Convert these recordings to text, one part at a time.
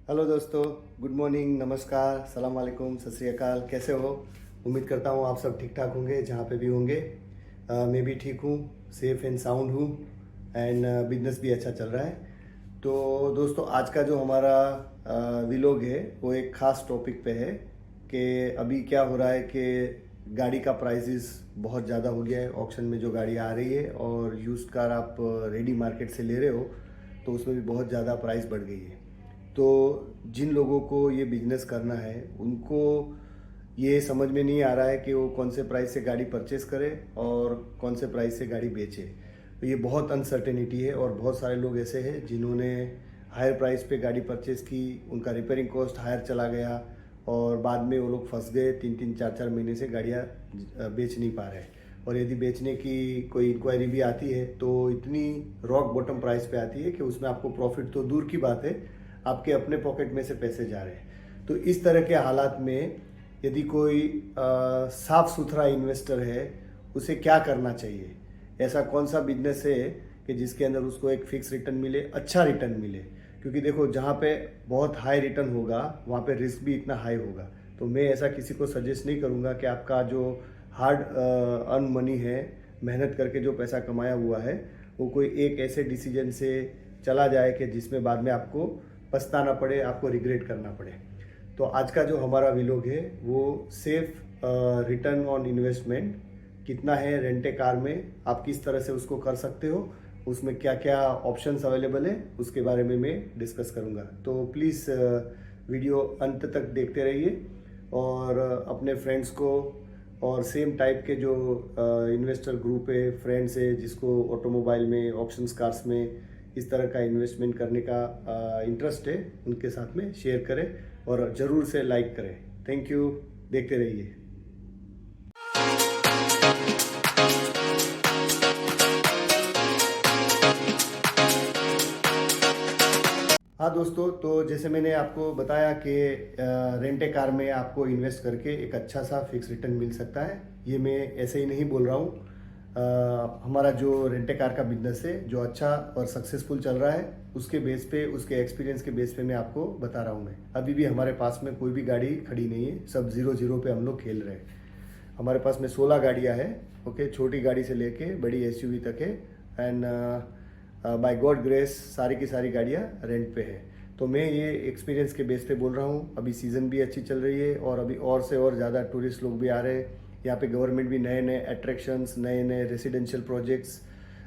Hello दोस्तों, good morning, नमस्कार, सलाम वालेकुम, सत श्री अकाल। कैसे हो? उम्मीद करता हूँ आप सब ठीक ठाक होंगे जहाँ पे भी होंगे। मैं भी ठीक हूँ, सेफ एंड साउंड हूँ एंड बिजनेस भी अच्छा चल रहा है। तो दोस्तों, आज का जो हमारा व्लॉग है वो एक ख़ास टॉपिक पे है कि अभी क्या हो रहा है कि गाड़ी का प्राइसेस बहुत ज़्यादा हो गया है। ऑक्शन में जो गाड़ी आ रही है और यूज्ड कार आप रेडी मार्केट से ले रहे हो तो उसमें भी बहुत ज़्यादा प्राइस बढ़ गई है। तो जिन लोगों को ये बिजनेस करना है उनको ये समझ में नहीं आ रहा है कि वो कौन से प्राइस से गाड़ी परचेस करे और कौन से प्राइस से गाड़ी बेचे। तो ये बहुत अनसर्टेनिटी है और बहुत सारे लोग ऐसे हैं जिन्होंने हायर प्राइस पे गाड़ी परचेस की, उनका रिपेयरिंग कॉस्ट हायर चला गया और बाद में वो लोग फंस गए। 3-3 4-4 महीने से गाड़ियाँ बेच नहीं पा रहे। और यदि बेचने की कोई इंक्वायरी भी आती है तो इतनी रॉक बॉटम प्राइस पे आती है कि उसमें आपको प्रॉफिट तो दूर की बात है, आपके अपने पॉकेट में से पैसे जा रहे हैं। तो इस तरह के हालात में यदि कोई साफ सुथरा इन्वेस्टर है, उसे क्या करना चाहिए? ऐसा कौन सा बिजनेस है कि जिसके अंदर उसको एक फिक्स रिटर्न मिले, अच्छा रिटर्न मिले? क्योंकि देखो, जहाँ पे बहुत हाई रिटर्न होगा वहाँ पे रिस्क भी इतना हाई होगा। तो मैं ऐसा किसी को सजेस्ट नहीं करूँगा कि आपका जो हार्ड अर्न मनी है, मेहनत करके जो पैसा कमाया हुआ है, वो कोई एक ऐसे डिसीजन से चला जाए कि जिसमें बाद में आपको पछताना पड़े, आपको रिग्रेट करना पड़े। तो आज का जो हमारा व्लॉग है वो सेफ रिटर्न ऑन इन्वेस्टमेंट कितना है रेंटे कार में, आप किस तरह से उसको कर सकते हो, उसमें क्या क्या ऑप्शंस अवेलेबल है, उसके बारे में मैं डिस्कस करूँगा। तो प्लीज़ वीडियो अंत तक देखते रहिए और अपने फ्रेंड्स को और सेम टाइप के जो इन्वेस्टर ग्रुप है, फ्रेंड्स है जिसको ऑटोमोबाइल में, ऑप्शंस कार्स में इस तरह का इन्वेस्टमेंट करने का इंटरेस्ट है, उनके साथ में शेयर करें और ज़रूर से लाइक करें। थैंक यू, देखते रहिए। हाँ दोस्तों, तो जैसे मैंने आपको बताया कि रेंटे कार में आपको इन्वेस्ट करके एक अच्छा सा फिक्स रिटर्न मिल सकता है। ये मैं ऐसे ही नहीं बोल रहा हूँ। हमारा जो रेंटे कार का बिजनेस है जो अच्छा और सक्सेसफुल चल रहा है, उसके बेस पे, उसके एक्सपीरियंस के बेस पे मैं आपको बता रहा हूँ। मैं अभी भी हमारे पास में कोई भी गाड़ी खड़ी नहीं है, सब 0-0 पे हम लोग खेल रहे हैं। हमारे पास में 16 गाड़ियाँ हैं। ओके, छोटी गाड़ी से लेके बड़ी एसयूवी तक है एंड बाय गॉड ग्रेस सारी की सारी गाड़ियाँ रेंट पे है। तो मैं ये एक्सपीरियंस के बेस पे बोल रहा हूँ। अभी सीज़न भी अच्छी चल रही है और अभी और से और ज़्यादा टूरिस्ट लोग भी आ रहे हैं। यहाँ पे गवर्नमेंट भी नए नए अट्रैक्शंस, नए नए रेसिडेंशियल प्रोजेक्ट्स,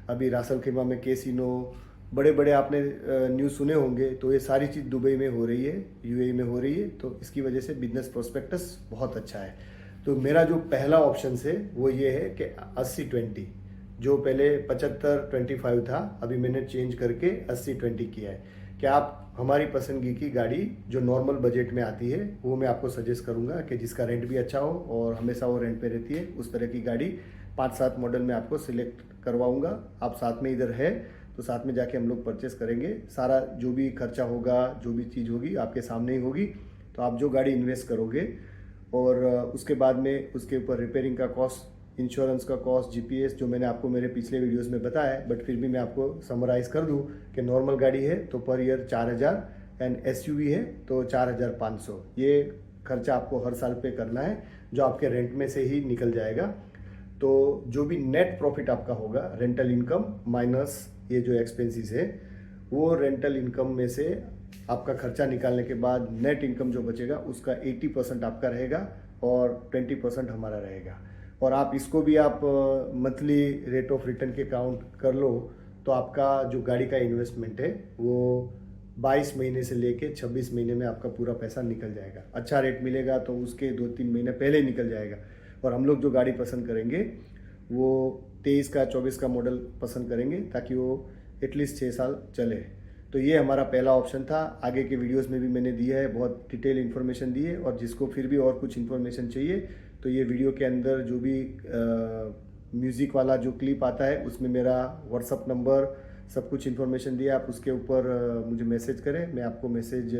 अभी रासल खीमा में कैसीनो, बड़े बड़े आपने न्यूज़ सुने होंगे। तो ये सारी चीज़ दुबई में हो रही है, यूएई में हो रही है। तो इसकी वजह से बिजनेस प्रोस्पेक्टस बहुत अच्छा है। तो मेरा जो पहला ऑप्शन है वो ये है कि 80-20, जो पहले 75-25 था, अभी मैंने चेंज करके 80-20 किया है। कि आप हमारी पसंदगी की गाड़ी जो नॉर्मल बजट में आती है वो मैं आपको सजेस्ट करूंगा कि जिसका रेंट भी अच्छा हो और हमेशा वो रेंट पे रहती है, उस तरह की गाड़ी 5-7 मॉडल में आपको सिलेक्ट करवाऊंगा। आप साथ में इधर है तो साथ में जाके हम लोग परचेस करेंगे। सारा जो भी खर्चा होगा, जो भी चीज़ होगी आपके सामने ही होगी। तो आप जो गाड़ी इन्वेस्ट करोगे और उसके बाद में उसके ऊपर रिपेयरिंग का कॉस्ट, इंश्योरेंस का कॉस्ट, जीपीएस, जो मैंने आपको मेरे पिछले वीडियोस में बताया है, बट फिर भी मैं आपको समराइज़ कर दूं कि नॉर्मल गाड़ी है तो पर ईयर 4,000 एंड एसयूवी है तो 4,500। ये खर्चा आपको हर साल पे करना है, जो आपके रेंट में से ही निकल जाएगा। तो जो भी नेट प्रॉफिट आपका होगा, रेंटल इनकम माइनस ये जो एक्सपेंसेस है, वो रेंटल इनकम में से आपका खर्चा निकालने के बाद नेट इनकम जो बचेगा उसका 80% आपका रहेगा और 20% हमारा रहेगा। और आप इसको भी आप मंथली रेट ऑफ रिटर्न के काउंट कर लो तो आपका जो गाड़ी का इन्वेस्टमेंट है वो 22 महीने से लेके 26 महीने में आपका पूरा पैसा निकल जाएगा। अच्छा रेट मिलेगा तो उसके 2-3 महीने पहले ही निकल जाएगा। और हम लोग जो गाड़ी पसंद करेंगे वो 23 का 24 का मॉडल पसंद करेंगे ताकि वो एटलीस्ट 6 साल चले। तो ये हमारा पहला ऑप्शन था। आगे के वीडियोस में भी मैंने दिया है, बहुत डिटेल इन्फॉर्मेशन दी है। और जिसको फिर भी और कुछ इन्फॉर्मेशन चाहिए तो ये वीडियो के अंदर जो भी म्यूज़िक वाला जो क्लिप आता है उसमें मेरा व्हाट्सअप नंबर, सब कुछ इन्फॉर्मेशन दिया। आप उसके ऊपर मुझे मैसेज करें, मैं आपको मैसेज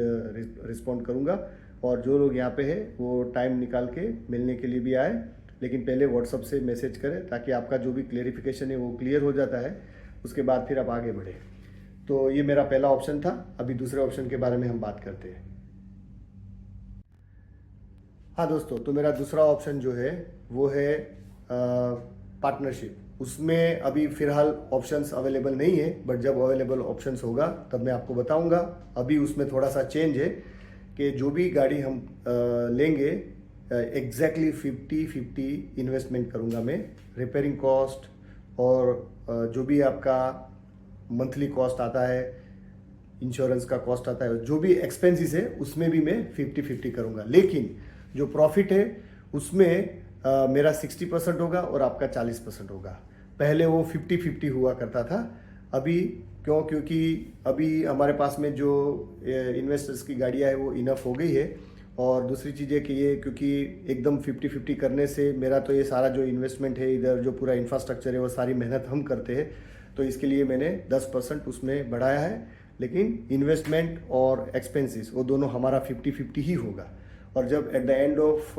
रिस्पॉन्ड करूँगा। और जो लोग यहाँ पे है वो टाइम निकाल के मिलने के लिए भी आए, लेकिन पहले व्हाट्सअप से मैसेज करें ताकि आपका जो भी क्लेरिफिकेशन है वो क्लियर हो जाता है। उसके बाद फिर आप आगे बढ़े। तो ये मेरा पहला ऑप्शन था। अभी दूसरे ऑप्शन के बारे में हम बात करते हैं। हाँ दोस्तों, तो मेरा दूसरा ऑप्शन जो है वो है पार्टनरशिप। उसमें अभी फ़िलहाल ऑप्शंस अवेलेबल नहीं है, बट जब अवेलेबल ऑप्शंस होगा तब मैं आपको बताऊंगा। अभी उसमें थोड़ा सा चेंज है कि जो भी गाड़ी हम लेंगे एग्जैक्टली 50-50 इन्वेस्टमेंट करूंगा मैं। रिपेयरिंग कॉस्ट और जो भी आपका मंथली कॉस्ट आता है, इंश्योरेंस का कॉस्ट आता है, जो भी एक्सपेंसेस है उसमें भी मैं 50-50 करूंगा। लेकिन जो प्रॉफिट है उसमें मेरा 60% होगा और आपका 40% होगा। पहले वो 50-50 हुआ करता था। अभी क्योंकि अभी हमारे पास में जो इन्वेस्टर्स की गाड़ियाँ है वो इनफ हो गई है। और दूसरी चीज़ है कि ये क्योंकि एकदम 50-50 करने से मेरा तो ये सारा जो इन्वेस्टमेंट है, इधर जो पूरा इंफ्रास्ट्रक्चर है, वो सारी मेहनत हम करते हैं, तो इसके लिए मैंने 10% उसमें बढ़ाया है। लेकिन इन्वेस्टमेंट और एक्सपेंसेस वो दोनों हमारा 50-50 ही होगा। और जब at the end of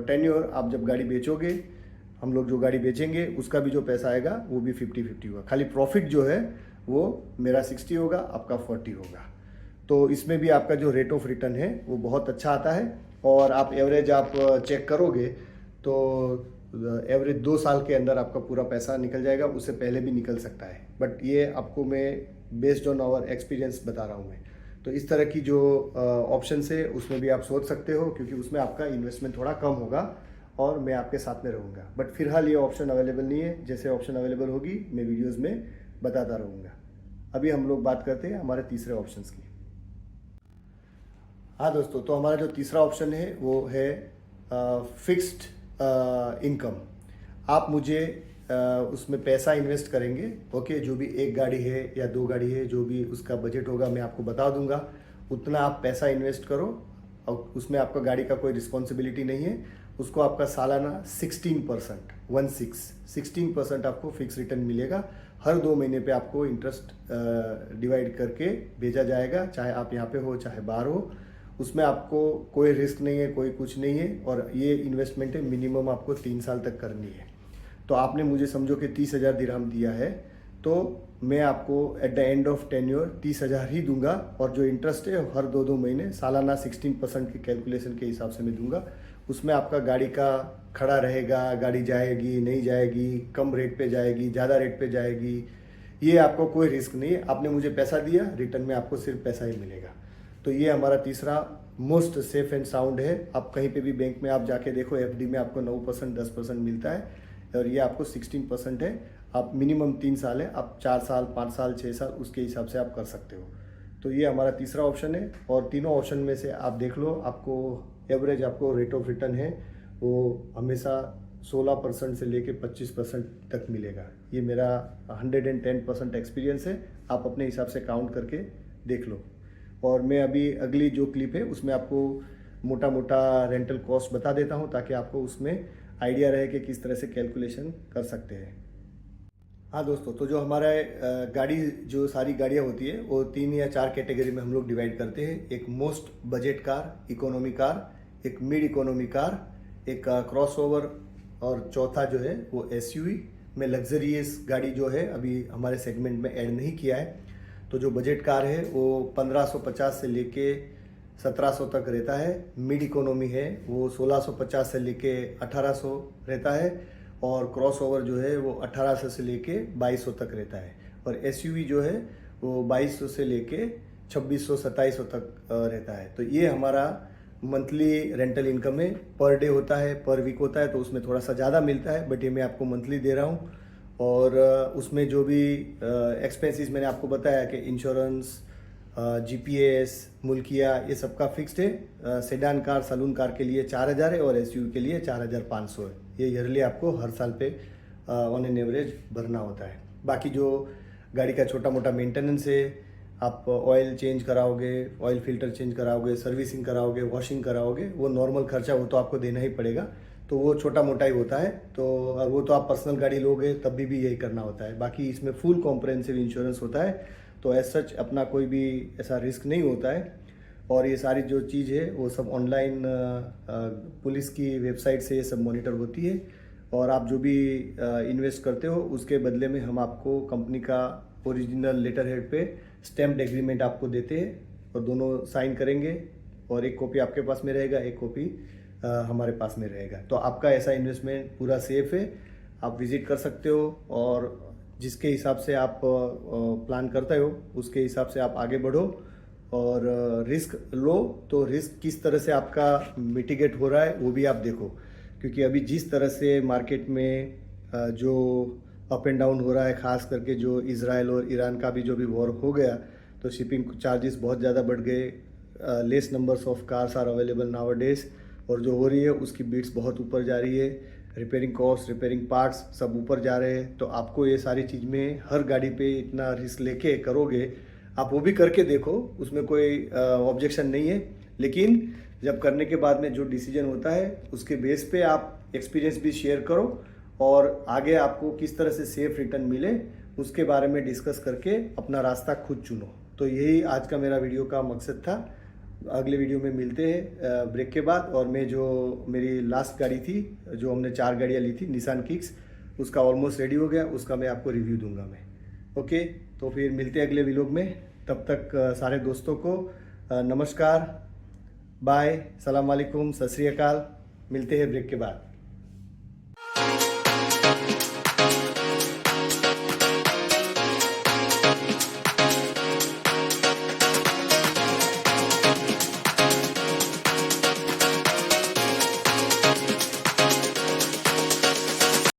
tenure आप जब गाड़ी बेचोगे, हम लोग जो गाड़ी बेचेंगे उसका भी जो पैसा आएगा वो भी 50-50 होगा। खाली प्रॉफिट जो है वो मेरा 60 होगा, आपका 40 होगा। तो इसमें भी आपका जो रेट ऑफ रिटर्न है वो बहुत अच्छा आता है। और आप एवरेज आप चेक करोगे तो एवरेज 2 साल के अंदर आपका पूरा पैसा निकल जाएगा, उससे पहले भी निकल सकता है। बट ये आपको मैं बेस्ड ऑन आवर एक्सपीरियंस बता रहा हूँ मैं। तो इस तरह की जो ऑप्शन है उसमें भी आप सोच सकते हो, क्योंकि उसमें आपका इन्वेस्टमेंट थोड़ा कम होगा और मैं आपके साथ में रहूँगा। बट फिलहाल ये ऑप्शन अवेलेबल नहीं है। जैसे ऑप्शन अवेलेबल होगी मैं वीडियोज़ में बताता रहूँगा। अभी हम लोग बात करते हैं हमारे तीसरे ऑप्शंस की। हाँ दोस्तों, तो हमारा जो तीसरा ऑप्शन है वो है फिक्स्ड इनकम। आप मुझे उसमें पैसा इन्वेस्ट करेंगे, ओके। जो भी एक गाड़ी है या 2 गाड़ी है, जो भी उसका बजट होगा मैं आपको बता दूंगा। उतना आप पैसा इन्वेस्ट करो और उसमें आपका गाड़ी का कोई रिस्पॉन्सिबिलिटी नहीं है। उसको आपका सालाना 16% आपको फिक्स रिटर्न मिलेगा। हर 2 महीने पे आपको इंटरेस्ट डिवाइड करके भेजा जाएगा, चाहे आप यहाँ पे हो चाहे बाहर हो। उसमें आपको कोई रिस्क नहीं है, कोई कुछ नहीं है। और ये इन्वेस्टमेंट है, मिनिमम आपको 3 साल तक करनी है। तो आपने मुझे समझो कि 30,000 दिरहम दिया है, तो मैं आपको at the end of tenure 30,000 ही दूंगा। और जो इंटरेस्ट है हर 2-2 महीने सालाना 16% की कैलकुलेशन के हिसाब से मैं दूंगा। उसमें आपका गाड़ी का खड़ा रहेगा, गाड़ी जाएगी नहीं जाएगी, कम रेट पे जाएगी, ज़्यादा रेट पे जाएगी, ये आपको कोई रिस्क नहीं है। आपने मुझे पैसा दिया, रिटर्न में आपको सिर्फ पैसा ही मिलेगा। तो ये हमारा तीसरा मोस्ट सेफ एंड साउंड है। आप कहीं पे भी बैंक में आप जाके देखो, एफडी में आपको 9% 10% मिलता है और ये आपको 16% है। आप मिनिमम 3 साल है, आप 4 साल 5 साल 6 साल उसके हिसाब से आप कर सकते हो। तो ये हमारा तीसरा ऑप्शन है। और तीनों ऑप्शन में से आप देख लो, आपको एवरेज आपको रेट ऑफ रिटर्न है वो हमेशा 16% से लेके 25% तक मिलेगा। ये मेरा 110% एक्सपीरियंस है। आप अपने हिसाब से काउंट करके देख लो। और मैं अभी अगली जो क्लिप है उसमें आपको मोटा मोटा रेंटल कॉस्ट बता देता हूँ, ताकि आपको उसमें आइडिया रहे कि किस तरह से कैलकुलेशन कर सकते हैं। हाँ दोस्तों, तो जो हमारा गाड़ी जो सारी गाड़ियाँ होती है वो 3 या 4 कैटेगरी में हम लोग डिवाइड करते हैं। एक most budget car, economy car, एक मिड इकोनॉमी कार, एक क्रॉसओवर, और चौथा जो है वो एसयूवी में लग्जरियस गाड़ी जो है अभी हमारे सेगमेंट में ऐड नहीं किया है। तो जो बजट कार है वो 1550 से लेके 1700 तक रहता है। मिड इकोनॉमी है वो 1650 से लेके 1800 रहता है। और क्रॉसओवर जो है वो 1800 से लेके 2200 तक रहता है। और एसयूवी जो है वो 2200 से लेके 2600-2700 तक रहता है। तो ये हमारा मंथली रेंटल इनकम है। पर डे होता है, पर वीक होता है, तो उसमें थोड़ा सा ज़्यादा मिलता है, बट ये मैं आपको मंथली दे रहा हूँ। और उसमें जो भी एक्सपेंसेस मैंने आपको बताया कि इंश्योरेंस, जीपीएस, मुल्किया, ये सबका फिक्स्ड है। सेडान कार, सलून कार के लिए 4000 है और एसयूवी के लिए 4500 है। ये ईयरली आपको हर साल पे ऑन एन एवरेज भरना होता है। बाकी जो गाड़ी का छोटा मोटा मेंटेनेंस है, आप ऑयल चेंज कराओगे, ऑयल फिल्टर चेंज कराओगे, सर्विसिंग कराओगे, वॉशिंग कराओगे, वो नॉर्मल खर्चा वो तो आपको देना ही पड़ेगा। तो वो छोटा मोटा ही होता है। तो वो तो आप पर्सनल गाड़ी लोगे तब भी यही करना होता है। बाकी इसमें फुल कॉम्प्रहेंसिव इंश्योरेंस होता है, तो एज सच अपना कोई भी ऐसा रिस्क नहीं होता है। और ये सारी जो चीज़ है वो सब ऑनलाइन पुलिस की वेबसाइट से ये सब मॉनिटर होती है। और आप जो भी इन्वेस्ट करते हो उसके बदले में हम आपको कंपनी का ओरिजिनल लेटर हेड पे स्टैम्प्ड एग्रीमेंट आपको देते हैं और दोनों साइन करेंगे और एक कॉपी आपके पास में रहेगा, एक कॉपी हमारे पास में रहेगा। तो आपका ऐसा इन्वेस्टमेंट पूरा सेफ है, आप विजिट कर सकते हो और जिसके हिसाब से आप प्लान करते हो उसके हिसाब से आप आगे बढ़ो और रिस्क लो। तो रिस्क किस तरह से आपका मिटिगेट हो रहा है वो भी आप देखो, क्योंकि अभी जिस तरह से मार्केट में जो अप एंड डाउन हो रहा है, ख़ास करके जो इजराइल और ईरान का भी जो भी वॉर हो गया तो शिपिंग चार्जेस बहुत ज़्यादा बढ़ गए। Less numbers of cars are available nowadays और जो हो रही है उसकी बीट्स बहुत ऊपर जा रही है, रिपेयरिंग कॉस्ट, रिपेयरिंग पार्ट्स सब ऊपर जा रहे हैं। तो आपको ये सारी चीज़ में हर गाड़ी पे इतना रिस्क लेके करोगे, आप वो भी करके देखो, उसमें कोई ऑब्जेक्शन नहीं है। लेकिन जब करने के बाद में जो डिसीजन होता है उसके बेस पे आप एक्सपीरियंस भी शेयर करो और आगे आपको किस तरह से सेफ रिटर्न मिले उसके बारे में डिस्कस करके अपना रास्ता खुद चुनो। तो यही आज का मेरा वीडियो का मकसद था। अगले वीडियो में मिलते हैं ब्रेक के बाद। और मैं जो मेरी लास्ट गाड़ी थी, जो हमने 4 गाड़ियाँ ली थी निसान किक्स, उसका ऑलमोस्ट रेडी हो गया, उसका मैं आपको रिव्यू दूंगा मैं। ओके, तो फिर मिलते हैं अगले व्लॉग में। तब तक सारे दोस्तों को नमस्कार, बाय, सलाम वालेकुम, सत श्री अकाल। मिलते हैं ब्रेक के बाद।